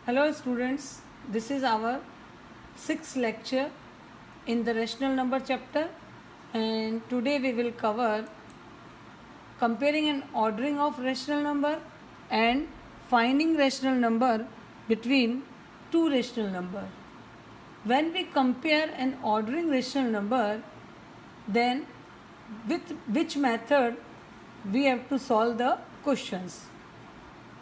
Hello students, this is our sixth lecture in the rational number chapter, and today we will cover comparing and ordering of rational number and finding rational number between two rational number. When we compare and ordering rational number, then with which method we have to solve the questions.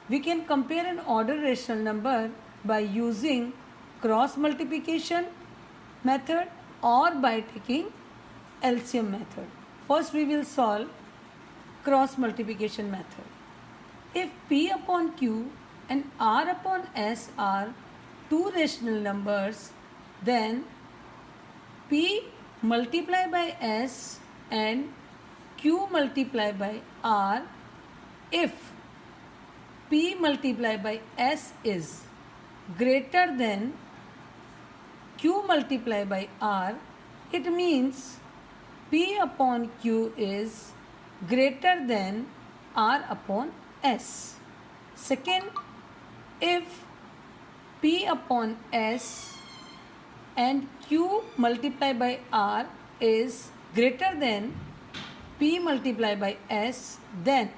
We can compare an order rational number by using cross multiplication method or by taking LCM method. First we will solve cross multiplication method. If P upon Q and R upon S are two rational numbers, then P multiply by S and Q multiply by R if P multiply by S is greater than Q multiply by R, it means P upon Q is greater than R upon S. Second, if P upon S and Q multiply by R is greater than P multiply by S, then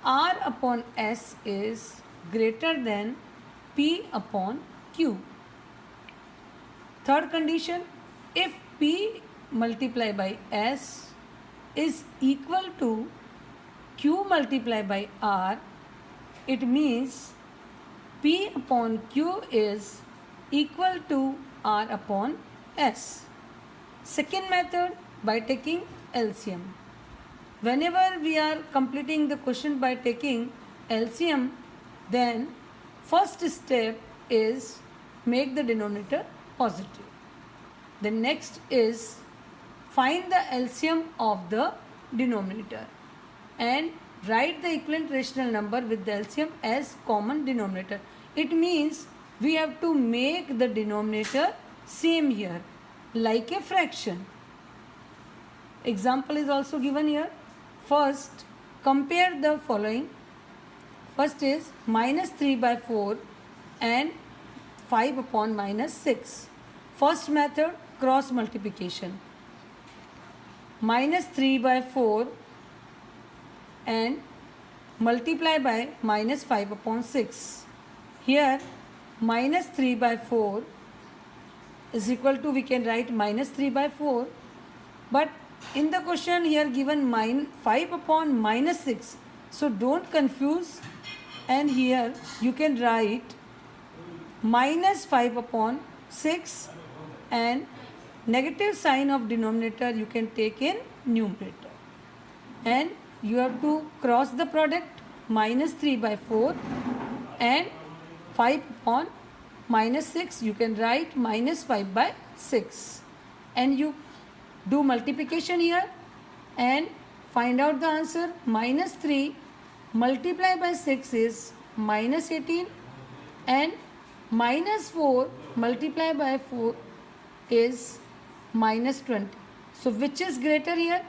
R upon S is greater than P upon Q. Third condition, if P multiply by S is equal to Q multiply by R, it means P upon Q is equal to R upon S. Second method, by taking LCM. Whenever we are completing the question by taking LCM, then first step is make the denominator positive. The next is find the LCM of the denominator and write the equivalent rational number with the LCM as common denominator. It means we have to make the denominator same here like a fraction. Example is also given here. First, compare the following. First is minus 3 by 4 and 5 upon minus 6. First method, cross multiplication. Minus 3 by 4 and multiply by minus 5 upon 6. Here, minus 3 by 4 is equal to, we can write minus 3 by 4, but in the question here given 5 upon minus 6. So don't confuse, and here you can write minus 5 upon 6 and negative sign of denominator you can take in numerator. And you have to cross the product, minus 3 by 4 and 5 upon minus 6. You can write minus 5 by 6. And you do multiplication here and find out the answer. Minus 3 multiplied by 6 is minus 18 and minus 4 multiplied by 4 is minus 20. So which is greater here?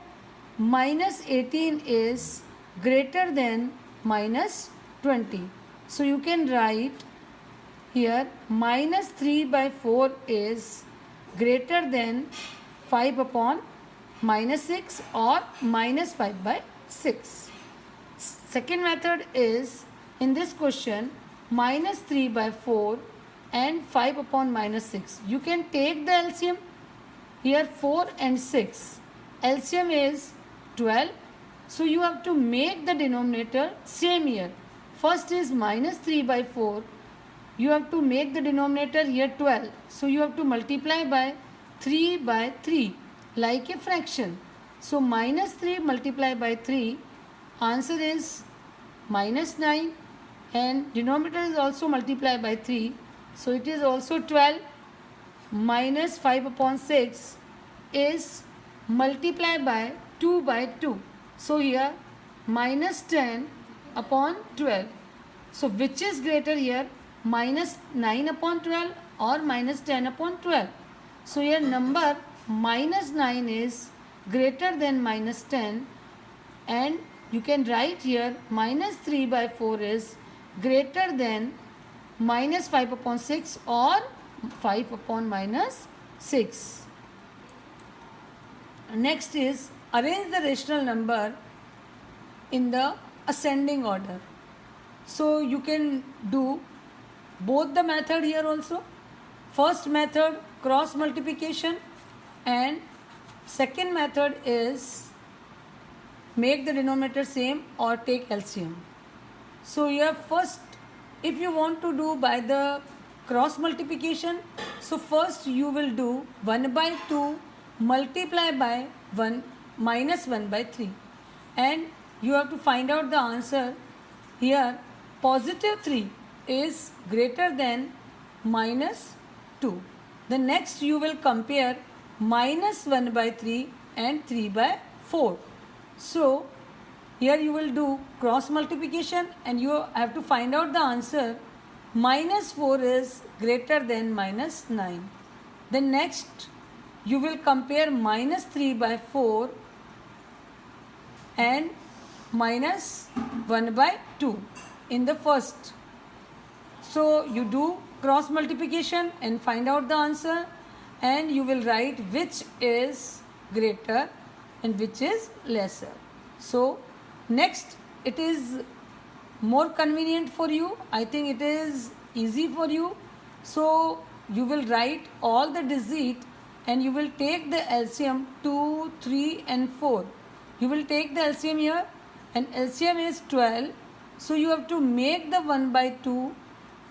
Minus 18 is greater than minus 20. So you can write here minus 3 by 4 is greater than 5 upon minus 6 or minus 5 by 6. Second method is, in this question, minus 3 by 4 and 5 upon minus 6. You can take the LCM. Here 4 and 6. LCM is 12. So you have to make the denominator same here. First is minus 3 by 4. You have to make the denominator here 12. So you have to multiply by 3 by 3 like a fraction. So minus 3 multiplied by 3, answer is minus 9, and denominator is also multiplied by 3. So it is also 12. Minus 5 upon 6 is multiplied by 2 by 2. So here minus 10 upon 12. So which is greater here? Minus 9 upon 12 or minus 10 upon 12. So here number minus 9 is greater than minus 10, and you can write here minus 3 by 4 is greater than minus 5 upon 6 or 5 upon minus 6. Next is arrange the rational number in the ascending order. So you can do both the method here also. First method cross multiplication, and second method is make the denominator same or take LCM. So here first, if you want to do by the cross multiplication, so first you will do 1 by 2 multiply by 1 minus 1 by 3, and you have to find out the answer. Here positive 3 is greater than minus 2. The next you will compare minus 1 by 3 and 3 by 4. So here you will do cross multiplication and you have to find out the answer. Minus 4 is greater than minus 9. Then next you will compare minus 3 by 4 and minus 1 by 2 in the first. So you do cross multiplication and find out the answer, and you will write which is greater and which is lesser. So next, it is more convenient for you. I think it is easy for you. So you will write all the digits and you will take the LCM 2, 3 and 4. You will take the LCM here, and LCM is 12. So you have to make the 1 by 2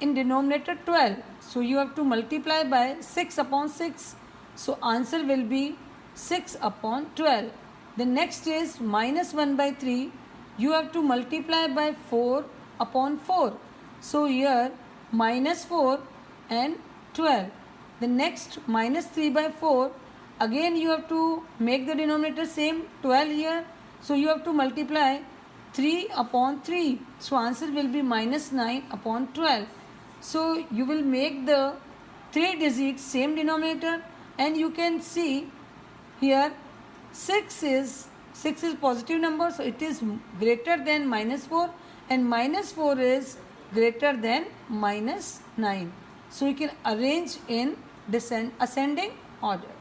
in denominator 12. So you have to multiply by 6 upon 6. So answer will be 6 upon 12. The next is minus 1 by 3. You have to multiply by 4 upon 4. So here minus 4 and 12. The next minus 3 by 4. Again you have to make the denominator same, 12 here. So you have to multiply 3 upon 3. So answer will be minus 9 upon 12. So you will make the 3 digits same denominator, and you can see here 6 is positive number, so it is greater than minus 4, and minus 4 is greater than minus 9. So you can arrange in ascending order.